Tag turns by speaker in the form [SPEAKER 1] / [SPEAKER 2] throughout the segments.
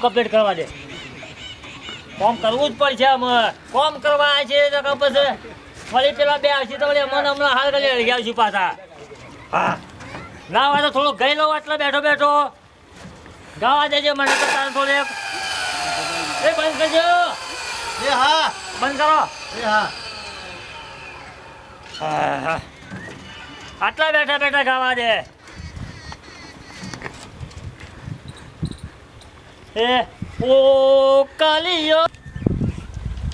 [SPEAKER 1] Complete કરવા દે. કોમ કરવું જ પડશે. અમે કોમ કરવા આવે છે તો ખબર છે વળી પેલા બે આવશે તો વળી મને હમણાં હાલ કરી લઈ આવશું પાછા. હા ના હોય તો થોડું ગઈ લઉં એટલે બેઠો બેઠો ગાવા દેજે મને તો તારે થોડે એ બંધ કરજો.
[SPEAKER 2] એ હા
[SPEAKER 1] બંધ કરો.
[SPEAKER 2] એ હા
[SPEAKER 1] હા આટલા બેઠા બેઠા ગાવા દે. એ ઓ કાલિયો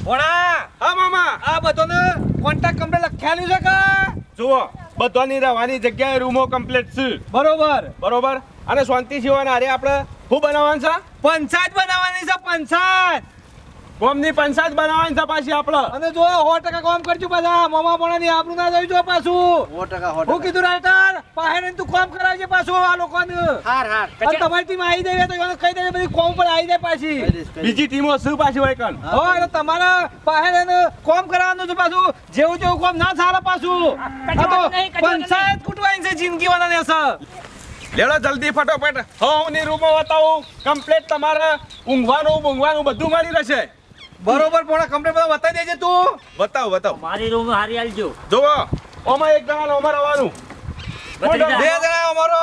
[SPEAKER 3] ભોણા હા મામા આ બધાને કોન્ટ્રાક્ટ કમ્પ્લીટ લખાયેલું છે કે
[SPEAKER 4] જુઓ બધાની રહેવાની જગ્યાએ રૂમો કમ્પ્લીટ છે. બરોબર અને શાંતિ સિવાના અરે આપણે શું બનાવવાનું છે?
[SPEAKER 3] પંચાયત બનાવવાની છે પંચાયત
[SPEAKER 4] ગોમની પંચાયત બનાવવાની છે પાછી આપણે.
[SPEAKER 3] અને જો 100% કામ કરજો બધા મામા ભોણા ની આપણું ના જોઈજો પાછું
[SPEAKER 2] 100%
[SPEAKER 3] હું કીધું રાઈટર પાહેને તું કામ કરાવજે પાછું આ લોકોને
[SPEAKER 2] હાર
[SPEAKER 3] અને તમારી ટીમ આવી જાય તો એને કહી દેજે બધી કોમ પર આવી જાય પાછી
[SPEAKER 4] બીજી ટીમો શું પાછી હોય કન?
[SPEAKER 3] હો એટલે તમારા પાહેને કોમ કરાવવાનું છે પાછું જેવું જેવું કોમ ના ચાલે પાછું આ તો પંચાયત કૂટવાની છે જિંદગી વાળાને સર
[SPEAKER 4] લેડો જલ્દી ફટોફટ હોની રૂમો બતાવું કમ્પ્લીટ. તમારે ઊંઘવાનું બધું મળી રહેશે.
[SPEAKER 3] બરોબર પોણા કમ્પ્લીટ બધા બતાવી દેજે તું
[SPEAKER 4] બતાવ
[SPEAKER 1] મારી રૂમ હારી આલજો.
[SPEAKER 4] જુઓ ઓમાં એક જણાનું અમારે આવવાનું.
[SPEAKER 1] ભત્રીજા.
[SPEAKER 3] બે જણા અમારો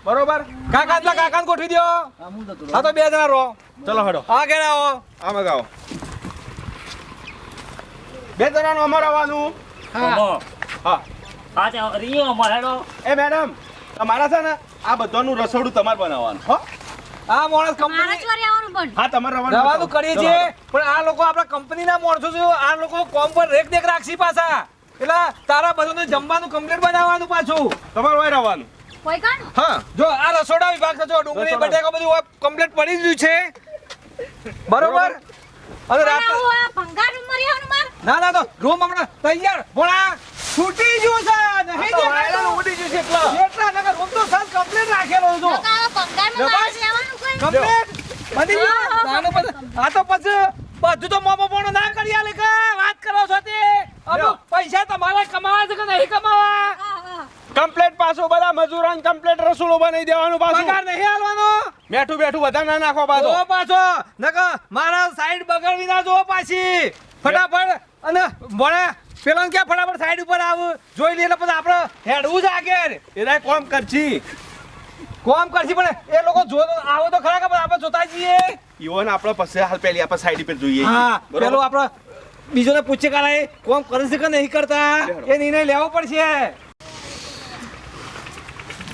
[SPEAKER 4] બરોબર
[SPEAKER 3] કાકાને ગોઠવી દો હા તો બે જણા રહો
[SPEAKER 4] ચલો હડો
[SPEAKER 3] હા કેડા આવો
[SPEAKER 4] આમાં ગાઓ. બે જણાનું અમારે આવવાનું.
[SPEAKER 1] ઓમો.
[SPEAKER 4] હા
[SPEAKER 1] હા તે રીયો અમારેડો.
[SPEAKER 4] એ મેડમ તમારા છે ને આ બધાનું રસોડું તમારે બનાવવાનું. હો
[SPEAKER 3] આ માણસ
[SPEAKER 5] મારા
[SPEAKER 3] કંપની
[SPEAKER 5] જ વારે આવવાનું પણ
[SPEAKER 4] હા તમારે
[SPEAKER 3] રવાનું કરીએ છીએ પણ આ લોકો આપણા કંપનીના માણસો છે આ લોકો કોમ પર રેખ દેખ રાખશી પાછા એટલે તારા બધાને જમવાનું કમ્પ્લીટ બનાવવાનું પાછું
[SPEAKER 4] તમારે હોય રહેવાનું.
[SPEAKER 5] કોઈ કાણ
[SPEAKER 4] હા
[SPEAKER 3] જો આ રસોડા વિભાગ છે જો ડુંગળી બટેકા બધું કમ્પ્લીટ પડી ગયું છે બરોબર અને રાત
[SPEAKER 5] આવું આ ભંગાર રૂમ માં રહેવાનું માર
[SPEAKER 3] ના તો રૂમ હમણાં તૈયાર ભોળા છૂટી ગયું છે નહીં દેખાતું.
[SPEAKER 4] ઉડી જશે એટલે
[SPEAKER 3] એટલા નકર રૂમ તો સાત કમ્પ્લીટ રાખેલો છે
[SPEAKER 5] તો આવા ભંગાર માં મારે રહેવાનું કોઈ
[SPEAKER 3] કમ્પ્લીટ બની ગયું તાનો પછી આ તો પછી બધું તો મોમો પોણો ના કરી આલે કે વાત કરો છો તે અમુક પૈસા તમારે કમાવા છે કે નહીં કમાવા
[SPEAKER 4] કમ્પ્લીટ પાછું બધા મજૂરોને કમ્પ્લીટ રસોડું બનાવી દેવાનું પાછું.
[SPEAKER 3] પગાર નહીં આલવાનો
[SPEAKER 4] બેઠું બધા ના નાખો પાછો.
[SPEAKER 3] જો પાછો નકર મારા સાઈડ બગડવી ના જો પાછી ફટાફટ અને ભણે પેલા ક્યાં ફટાફટ સાઈડ ઉપર આવ જોઈ લે એટલે પછી આપણે હેડવું જ આગળ
[SPEAKER 4] એના કોમ કરજી
[SPEAKER 3] કોમ કરશી પણ એ લોકો જો આવો તો ખરા કે આપણે જોતા જઈએ
[SPEAKER 4] ઈવન આપણે પછી હાલ પહેલી આપણે સાઈડ પર જોઈએ
[SPEAKER 3] હા
[SPEAKER 4] બરોબર?
[SPEAKER 3] પેલો આપણે બીજોને પૂછે કાળા કોમ કરે છે કે નહીં કરતા એ નિર્ણય લેવો પડશે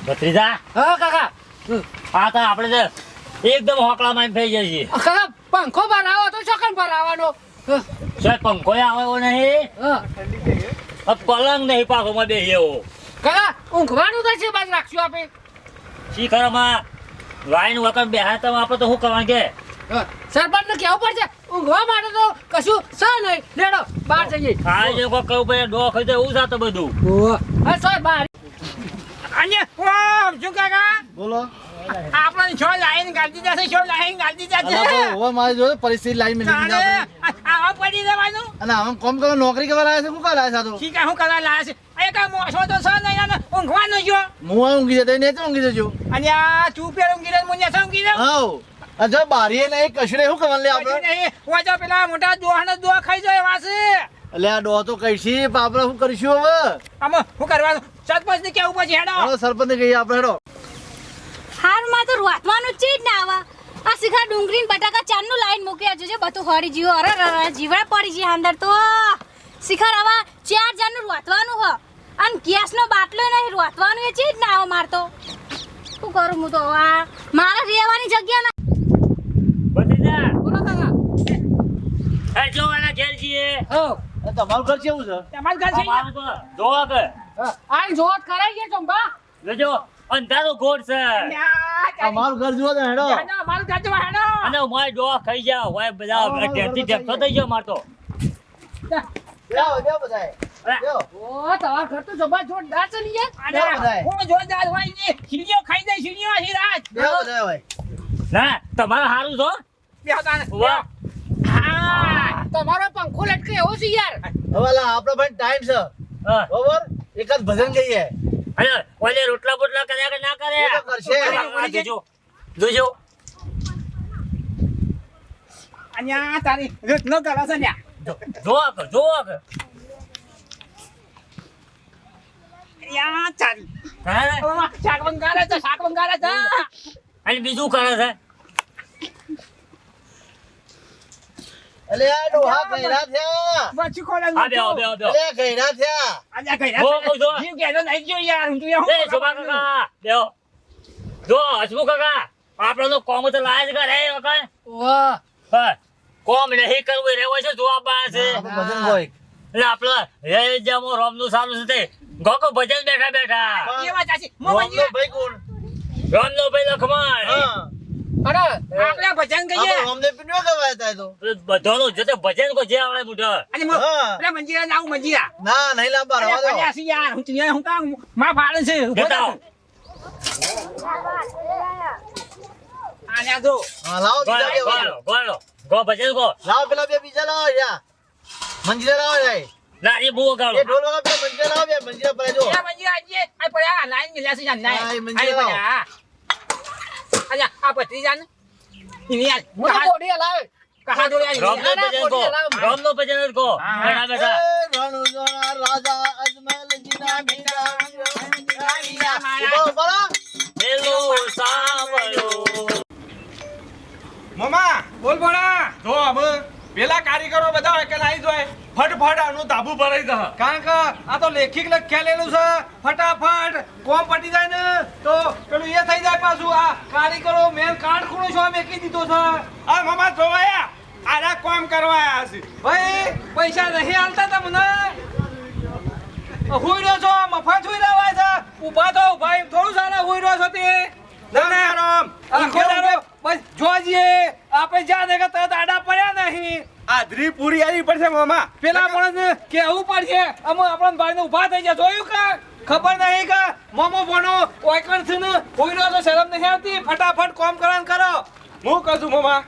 [SPEAKER 1] ભત્રીજા.
[SPEAKER 6] હા કાકા
[SPEAKER 1] હા તો આપણે છે એકદમ હોકળામાં થઈ જાય છે.
[SPEAKER 6] કાકા પંખો ભરાવો તો ચોકન ભરાવાનો
[SPEAKER 1] સાહેબ પંખો આવ્યો નહીં પલંગ નહીં પાછો માં બેસી એવો
[SPEAKER 6] કાકા ઊંઘવાનું તો છે બાદ રાખશું આપણે
[SPEAKER 1] શિખરમાં લાઈન વખત બેહા તો આપણે તો શું કરવાનું કે
[SPEAKER 6] સરપંચ ને કેવું પડશે ઊંઘવા માટે તો કશું છે નહીં લેડો બહાર જઈએ
[SPEAKER 1] આ જે કોઈ કહું ભાઈ ડો ખાઈ તો એવું જાતો બધું.
[SPEAKER 6] હા સર બહાર
[SPEAKER 3] અહીંયા શું કાકા
[SPEAKER 2] બોલો
[SPEAKER 3] આપણે છો લાઈન ગાડી જશે છો લાઈન ગાડી જશે
[SPEAKER 2] હવે મારી જોડે પરિસ્થિતિ લાઈન મેં લીધી છે
[SPEAKER 3] આવા પડી જવાનું
[SPEAKER 2] અને આમ કોમ કરો નોકરી કરવા લાયા છે શું કરવા લાયા છે આ તો
[SPEAKER 3] ઠીક હું કરવા લાયા છે એ કા મોસો તો છે નહીં અને ઊંઘવાનું જો
[SPEAKER 2] હું ઊંઘી જતો ને તો ઊંઘી જજો
[SPEAKER 3] અને આ ચૂપે ઊંઘી જાય મુન્યા ઊંઘી જાય
[SPEAKER 2] હાઉ અને જો બારીએ નહીં કશું નહીં શું કરવાનું લે
[SPEAKER 3] પછી
[SPEAKER 2] આપણે
[SPEAKER 3] નહીં વાજો પેલા મોટા દોહાને દોહ ખાઈ જાય વાસે
[SPEAKER 2] એટલે આ ડો તો કહીશી પણ આપણે શું કરીશું હવે
[SPEAKER 3] આમાં શું કરવાનું સરપંચ ને કેવું પછી હેડો
[SPEAKER 2] હાલો સરપંચ ને કહીએ આપણે હેડો
[SPEAKER 5] હાર માં તો રોતવાનું ચીજ ના આવા આ શિખા ડુંગળી ને બટાકા ચારનું લાઈન મૂકી આજો છે બધું હળી જીવો અરે જીવડા પડી છે અંદર તો શિખર આવા 4 જણનું રોતવાનું હ અને ગેસ નો બાટલો નહીં રોતવાનું એ ચીજ ના આવો મારતો શું કરું હું તો આ મારા રહેવાની જગ્યા ના
[SPEAKER 1] ભત્રીજા
[SPEAKER 6] બોલો કાકા
[SPEAKER 1] એ જો એના ઘેર છીએ
[SPEAKER 6] હો
[SPEAKER 2] એ તમારું ઘર કેવું છે
[SPEAKER 3] તમાર ઘર છે
[SPEAKER 1] અમારું તો જોવા કે
[SPEAKER 6] આ જોત કરાઈ ગયા ચંપા
[SPEAKER 1] લેજો અંધારો ગોળ છે
[SPEAKER 2] અમારું ઘર જુઓ તો હેડો
[SPEAKER 3] મારું ઘર જવા હેડો
[SPEAKER 1] અને મારે ડો ખાઈ જાવ હોય બધા ઢેરથી ઢેરતો થઈ ગયો મારતો.
[SPEAKER 2] બેહો બધાય બેહો.
[SPEAKER 6] ઓ તમાર ઘર તો જબા જોરદાર છે ને યાર
[SPEAKER 2] બેહો બધાય
[SPEAKER 3] હું જોરદાર હોય ને ખીલીઓ ખાઈ જાય ખીલીઓ હિરાજ
[SPEAKER 2] બેહો બધાય હોય
[SPEAKER 1] ના તમારે સારું છો
[SPEAKER 3] બેહો તાને
[SPEAKER 1] વાહ.
[SPEAKER 3] હા
[SPEAKER 6] તમારો પંખો લટકે એવો છે યાર
[SPEAKER 2] હવે લા આપણો ભાઈ ટાઈમ છે
[SPEAKER 1] હા.
[SPEAKER 2] બરોબર એક જ ભજન ગઈએ
[SPEAKER 1] અરે ઓલે રોટલા બોટલા કર્યા કે ના કરે
[SPEAKER 2] એ તો કરશે.
[SPEAKER 1] આ જોજો જોજો
[SPEAKER 3] અહીંયા તારી રીતનો કરો છે લ્યા.
[SPEAKER 1] જોવો કે
[SPEAKER 3] અહીંયા તારી.
[SPEAKER 1] કરે
[SPEAKER 3] ઓલા શાક વંગારે છે, શાક વંગારે છે.
[SPEAKER 1] અને બીજું કરે છે
[SPEAKER 2] અલે આ ડોહા ગયડા થયા
[SPEAKER 3] બચી ખોલે
[SPEAKER 1] હા બેહો
[SPEAKER 2] અલે ગયડા થયા
[SPEAKER 3] અહીંયા કઈ
[SPEAKER 1] જો, જો.
[SPEAKER 3] જીવ કહેતો નહીં જો યાર હું તું યાર
[SPEAKER 1] એ શોભા કાકા બેહો જો હસમુખ કાકા આપણો તો કોમ તો લાજ કરે વખત
[SPEAKER 6] વાહ
[SPEAKER 1] હા કોમ નહીં કરવું રહેવો છે જવાબ છે
[SPEAKER 2] આપણે ભજન ગોય
[SPEAKER 1] એટલે આપણે રે જમો રોમનું સારું છે તે ગોકો ભજન બેઠા
[SPEAKER 3] એ વાત સાચી.
[SPEAKER 2] રોમનો
[SPEAKER 3] મોમનજી
[SPEAKER 2] ભાઈ કોણ
[SPEAKER 1] રોમનો ભાઈ લખમણ
[SPEAKER 2] હા
[SPEAKER 6] અરે
[SPEAKER 3] આપણે ભજન કહીએ.
[SPEAKER 2] આપણે રોમને પીનો ગવાય થાય તો
[SPEAKER 1] બધાનું જતે ભજન કો જે આવડે મોઢા
[SPEAKER 3] અને
[SPEAKER 2] હા.
[SPEAKER 3] પેલા મંજીરા જાઉં મંજીરા.
[SPEAKER 2] ના નહીં લાંબા
[SPEAKER 3] અરે
[SPEAKER 2] રવા દો
[SPEAKER 3] ભલે હસી યાર હું તું યાર હું કામ માં ફાડે છે.
[SPEAKER 1] જતા આવો.
[SPEAKER 3] આને જો
[SPEAKER 2] હા લાવો બીજા બે
[SPEAKER 1] ગોળો ગોળો ગો ભજન ગો
[SPEAKER 2] લાવો પેલા બે બીજા લાવો યા મંજીરા લાવો જાય
[SPEAKER 1] ના એ બહુ
[SPEAKER 2] એ
[SPEAKER 1] ગાળો
[SPEAKER 2] ઢોલ વાળા બે મંજીરા લાવો બે મંજીરા પર જો
[SPEAKER 3] એ મંજીરા આજે આ પડ્યા લાઈન મિલ્યા છે જાન
[SPEAKER 2] હા, એ
[SPEAKER 3] લાઈન
[SPEAKER 2] મંજીરા
[SPEAKER 3] પડ્યા. અલ્યા આ પત્રી જાન ઇની યાર
[SPEAKER 6] મોટો બોડી લાવે
[SPEAKER 3] કહા દો યાર
[SPEAKER 1] રોમનો ભજન ગો રોમનો ભજન જ ગો બેઠા બેઠા
[SPEAKER 2] એ રણુજોના રાજા અજમલ જીના મીરા ઉભો ઉભો
[SPEAKER 1] પેલો સાંભળો
[SPEAKER 4] મમા
[SPEAKER 3] બોલ બોલા.
[SPEAKER 4] જો અમે પેલા કારીગરો બધા હોય કે નાઈ જોય ફટફટ આનું તાબુ ભરાઈ જશે
[SPEAKER 3] કારણ કે આ તો લેખિક લખેલેલું છે ફટાફટ કોમ પટી જાય ને તો પેલું એ થઈ જાય પાછું આ કારીગરો મેન કારખાનો છો મેકી દીધો છે.
[SPEAKER 4] આ મમા જોવાયા આરા કામ કરવા આયા છે
[SPEAKER 3] ભાઈ પૈસા નહીં આલતા તમને હુઈ રહ્યો છો મફત હુઈ રહ્યા છે ઊભા તો ભાઈ થોડું સારા હુઈ રહ્યો છો તે
[SPEAKER 4] ના ના રામ
[SPEAKER 3] આખો દાડો બસ જોજીએ આપણે જાને કે તરત આડા પડ્યા નહીં
[SPEAKER 4] આદરી પૂરી આવી પડશે મમા
[SPEAKER 3] પેલા માણસને કેવું પડશે અમે આપણા ભાઈને ઊભા થઈ ગયા જોયું કે ખબર નહીં કે મોમો બોનો ઓયકણ છે ને હુઈ રહ્યો છો શરમ નહીં આવતી ફટાફટ કામ કરવાનું કરો.
[SPEAKER 4] હું કહું છું મમા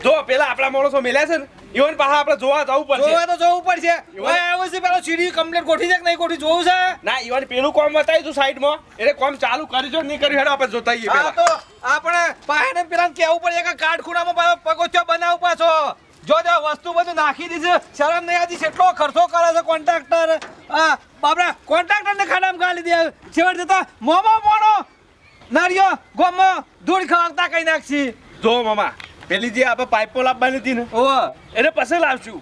[SPEAKER 4] જો પેલા આપણા માણસો મેલ્યા છે ને ઈવન પાછા આપણે જોવા જવું પડશે
[SPEAKER 3] જોવા તો જોવું પડશે ભાઈ આવ્યો છે પેલો સીડી કમ્પ્લીટ ગોઠી છે કે નહીં ગોઠી જોવું છે.
[SPEAKER 4] ના ઈવન પેલું કામ બતાવી તું સાઈડમાં એટલે કામ ચાલુ કરીજો નહીં કર્યું હેડો આપણે જોતા આવીએ
[SPEAKER 3] આ
[SPEAKER 4] પેલા
[SPEAKER 3] તો આપણે પાહેને પેલા કેવું પડે કે કાટખૂણામાં પગોચ્યો બનાવ પાછો જો વસ્તુ બધું નાખી દીધી શરમ નહીં આવતી કેટલો ખર્ચો કરે છે કોન્ટ્રાક્ટર બાપરા કોન્ટ્રાક્ટરને ખાડામાં ગાલી દે છેવટ જતા મોમો મોણો નારિયો ગોમો ધૂળ ખવાતા કઈ નાખશી.
[SPEAKER 4] જો મમા પેલી જે આપણે પાઇપો લાવવાની હતી ને
[SPEAKER 3] ઓહ
[SPEAKER 4] એને પછી લાવશું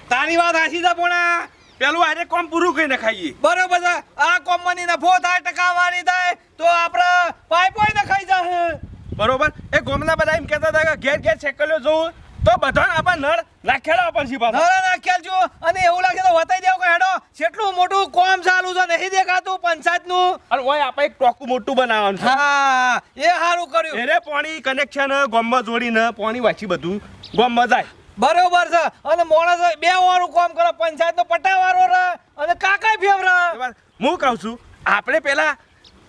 [SPEAKER 3] તારી વાત હાસી છે પોણા
[SPEAKER 4] પેલું આરે કામ પૂરું કરીને ખાઈએ
[SPEAKER 3] બરોબર છે આ કોમની નફો થાય ટકાવારી થાય તો આપણે પાઇપો નખાઈ જશે.
[SPEAKER 4] બરોબર એ ગોમના બધા એમ કહેતા હતા કે ઘેર ઘેર છેકલ્યો જોવું તો બધા આપણે નળ નાખેલા પડશે પાછા
[SPEAKER 3] નળ નાખ્યા જો અને એવું લાગે તો વતાઈ દેવું કે હેડો કેટલું મોટું કોમ ચાલુ છે નહીં દેખાતું પંચાયતનું.
[SPEAKER 4] અને ઓય આપણે એક ટોકું મોટું બનાવવાનું છે
[SPEAKER 3] હા એ સારું કર્યું
[SPEAKER 4] એને પાણી કનેક્શન ગોમમાં જોડીને પાણી વાંચી બધું ગોમમાં જાય
[SPEAKER 3] બરોબર છે અને માણસ બે વાળું કામ કરે પંચાયત નો પટાવાળો રહે અને કાકા ફેવરે.
[SPEAKER 4] હું કહું છું આપણે પેલા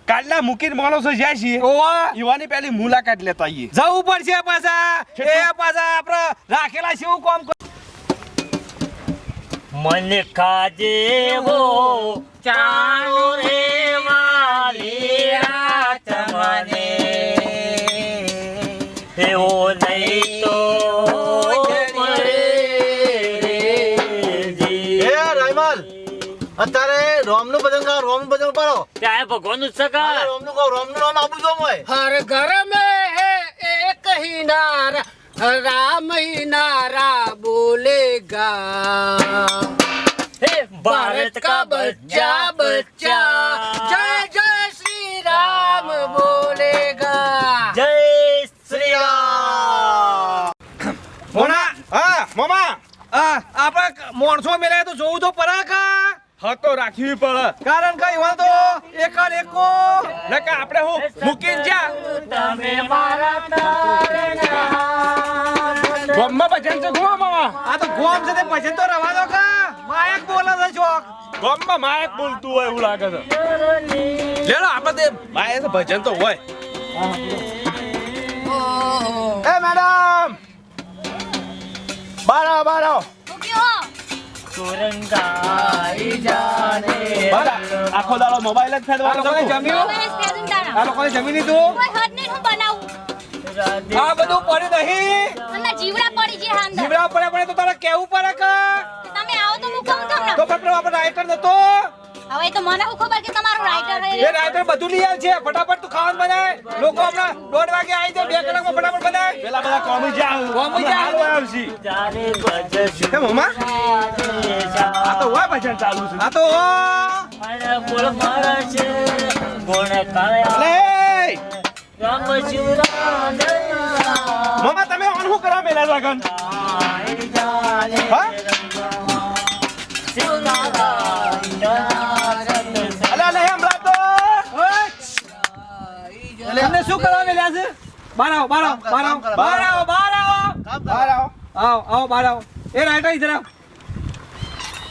[SPEAKER 4] કાલના મૂકીને માણસો જાય છીએ
[SPEAKER 3] ઓવા
[SPEAKER 4] યુવાની પેલી મુલાકાત લેતા આવીએ
[SPEAKER 3] જવું પડશે પાછા એ પાછા આપણે રાખેલા છે એવું કામ
[SPEAKER 1] મને ખાજેવો ચાલો રે વાલી રાત મને એવો નહીં તો મળે રે જી.
[SPEAKER 2] એ રાયમાલ અત્યારે રોમનું ભજન ગાઓ રોમનું ભજન પાડો
[SPEAKER 1] ત્યાં ભગવાનનું જ છે કા?
[SPEAKER 2] અરે રોમનું નામ આપું જો મોય
[SPEAKER 6] हर घर में है एक ही नारा राम ही नारा बोलेगा
[SPEAKER 1] હે ભારત કા બચ્ચા બચ્ચા
[SPEAKER 6] जय जय श्री राम बोलेगा
[SPEAKER 1] જય શ્રી રામ.
[SPEAKER 3] મોણા
[SPEAKER 4] હા મામા
[SPEAKER 3] આપણે માણસો મેળાય તો જોવું તો પરાકા
[SPEAKER 4] હા તો રાખવી પડે
[SPEAKER 3] કારણ કે એવા તો એકાદ એકો
[SPEAKER 4] નકા આપણે હું મૂકીને જા
[SPEAKER 1] તમે મારા તારણા
[SPEAKER 4] ગોમમાં ભજન છે ગો મામા
[SPEAKER 3] આ તો ગોમ છે તે પછી તો રવા દો કા માયક બોલે છે ચોક
[SPEAKER 4] ગોમમાં માયક બોલતું હોય એવું લાગે છે લેલો આપણે તે માયક ભજન તો હોય એ મેડમ બારા બારા
[SPEAKER 5] મૂક્યો
[SPEAKER 1] સુરંગાઈ જાને
[SPEAKER 4] બારા આખો દાડો મોબાઈલ જ
[SPEAKER 3] આ
[SPEAKER 4] ફેરવાનો
[SPEAKER 3] લોકોને
[SPEAKER 4] છે
[SPEAKER 3] જમ્યું
[SPEAKER 5] મને સ્પેશિયલ
[SPEAKER 3] આ
[SPEAKER 5] તારા
[SPEAKER 3] લોકોને જમી લીધું
[SPEAKER 5] કોઈ હદ નહીં હું બનાવું
[SPEAKER 3] આ બધું પડ્યું નહીં
[SPEAKER 5] અને જીવડા પડી છે હાંદર
[SPEAKER 3] તમારે કેવું પડે કે
[SPEAKER 5] તમે આવો તો હું કહું તમને
[SPEAKER 3] તો પણ આપણે રાઇટર નતો
[SPEAKER 5] હવે તો મને શું ખબર કે તમારો રાઇટર
[SPEAKER 3] એ રાઇટર બધું લઈ આવે છે ફટાફટ તું ખાવાનું બનાય લોકો હમણાં 1:30 વાગે આવી જાય 2 કલાકમાં ફટાફટ બનાય
[SPEAKER 4] પેલા બધા કોમી જા
[SPEAKER 3] કોમી જા.
[SPEAKER 4] આવશે
[SPEAKER 1] જારે ભજન
[SPEAKER 4] કેમ મમ્મા આ તો હોય ભજન ચાલુ છે
[SPEAKER 3] આ તો
[SPEAKER 1] મને બોલ મારા છે ગુણ કાયા
[SPEAKER 4] લે
[SPEAKER 1] રામ ચુરા
[SPEAKER 4] મમ્મા તમે ઓન શું કરવા મેલા લગન હા અલા લે હમણાં તો
[SPEAKER 3] એમને શું કરવા મેલ્યા છે બહાર આવો બહાર આવો બહાર આવો બહાર આવો બહાર આવો
[SPEAKER 4] બહાર આવો
[SPEAKER 3] આવો આવો બહાર આવો એ રાઇટર ઇધર આવો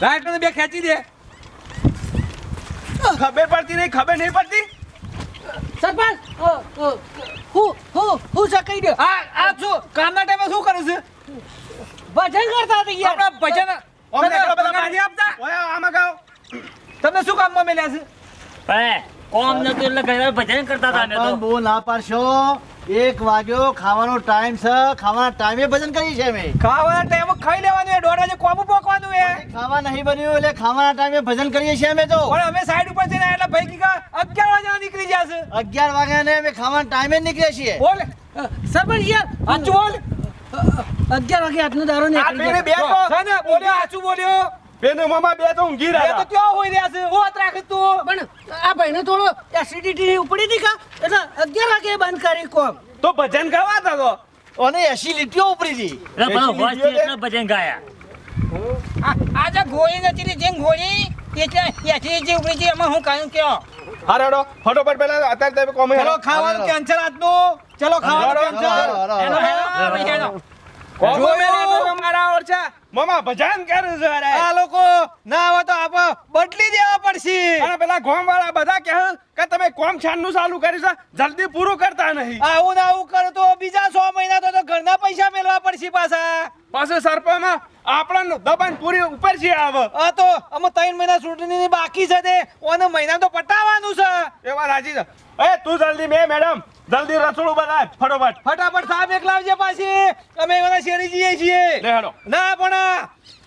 [SPEAKER 3] રાઇટર ને બે ખેંચી દે
[SPEAKER 4] ખબર પડતી નહીં ખબર નહીં પડતી
[SPEAKER 6] સરપંચ હું સકાઈ દો
[SPEAKER 3] આ શું કામના ટાઈમે શું કરે છે
[SPEAKER 6] ભજન કરતા હતા યાર
[SPEAKER 3] આપણા ભજન
[SPEAKER 4] ઓમ
[SPEAKER 3] તમે
[SPEAKER 4] એકલો બધા
[SPEAKER 3] પગાર નથી આપતા
[SPEAKER 4] ઓય આમાં ગાઓ
[SPEAKER 3] તમને શું કામમાં મેલ્યા છે
[SPEAKER 1] કોમ નતું એટલે ઘરે ભજન કરતા હતા અમે
[SPEAKER 2] પણ
[SPEAKER 1] તો
[SPEAKER 2] બહુ ના પાડશો 1 વાગ્યો ખાવાનો ટાઈમ છે ખાવાના ટાઈમે ભજન કરીએ છીએ અમે
[SPEAKER 3] ખાવાના ટાઈમે ખાઈ લેવાનું એ 1:30 વાગે કોમું પોકવાનું એ
[SPEAKER 2] ખાવા નહીં બન્યું એટલે ખાવાના ટાઈમે ભજન કરીએ છીએ અમે તો
[SPEAKER 3] પણ અમે સાઈડ ઉપર જઈને એટલે ભાઈ કી 11 વાગે નીકળી જશે
[SPEAKER 2] 11 વાગ્યા ને અમે ખાવાના ટાઈમે જ નીકળીએ છીએ
[SPEAKER 3] બોલ
[SPEAKER 6] સરપંચ યાર
[SPEAKER 3] સાચું બોલ
[SPEAKER 6] 11 વાગે આજનો દારો
[SPEAKER 4] આ
[SPEAKER 6] નીકળી
[SPEAKER 4] પેલે
[SPEAKER 6] જાય
[SPEAKER 4] બે તો
[SPEAKER 3] છે ને બોલ્યો સાચું બોલ્યો
[SPEAKER 4] પેને મમ્મા બે તો ઊંઘી
[SPEAKER 3] એ તો
[SPEAKER 4] રહ્યા
[SPEAKER 3] ક્યાં હોઈ રહ્યા છે હોત રાખ તું
[SPEAKER 6] પણ આ ભાઈને થોડો એસિડિટી ઉપડી હતી કા એટલે 11 વાગે બંધ કરી કોમ
[SPEAKER 4] તો ભજન ગાવા હતા તો
[SPEAKER 2] અને 80 લીટીઓ ઉપરી હતી
[SPEAKER 1] એટલે પેલો હોશથી એટલે ભજન ગાયા
[SPEAKER 6] આજે ગોળી નથી લીધી ને ગોળી એટલે એસિડિટી ઉપડી છે એમાં હું કહ્યું કયો
[SPEAKER 4] હા રેડો ફટોફટ પેલા અત્યારે તમે કોમી
[SPEAKER 3] ચલો ખાવાનું કેન્સલ આજનું ચલો ખાવાનું કેન્સલ
[SPEAKER 6] હેલો હેલો
[SPEAKER 4] મમ્મા ભજન કરે છે અરે
[SPEAKER 3] આ લોકો ના આવે તો આપ બદલી દેવા પડશે
[SPEAKER 4] અને પેલા ગોમ વાળા બધા કહે કે તમે કોમ છાનનું ચાલુ કર્યું છે જલ્દી પૂરું કરતા નહીં
[SPEAKER 3] આવું ને આવું કરો તો બીજા 6 મહિના તો ઘરના પૈસા મેળવા પડશે પાછા
[SPEAKER 4] પાછું સરપંચમાં આપણને દબાણ પૂરી ઉપર છે આવે
[SPEAKER 3] આ તો અમે 3 મહિના ચૂંટણીની બાકી છે તે ઓને મહિના તો પટાવવાનું છે
[SPEAKER 4] એવા રાજી છે એ તું જલ્દી મેડમ જલ્દી રસોડું બનાય ફટોફટ
[SPEAKER 3] ફટાફટ સાહેબ એકલાવજે પાછી અમે એના શેરી જઈએ છીએ
[SPEAKER 4] લે હેડો
[SPEAKER 3] ના પણ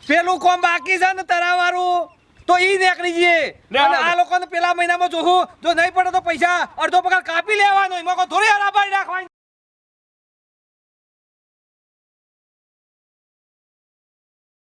[SPEAKER 3] પેલું કોમ બાકી છે ને તરાવાળું તો ઈ નીકળી જઈએ અને આ લોકોને પેલા મહિનામાં જોવું જો નહીં પડે તો પૈસા અડધો પગાર કાપી લેવાનો એમાં કોઈ થોડી હરાબારી રાખવાની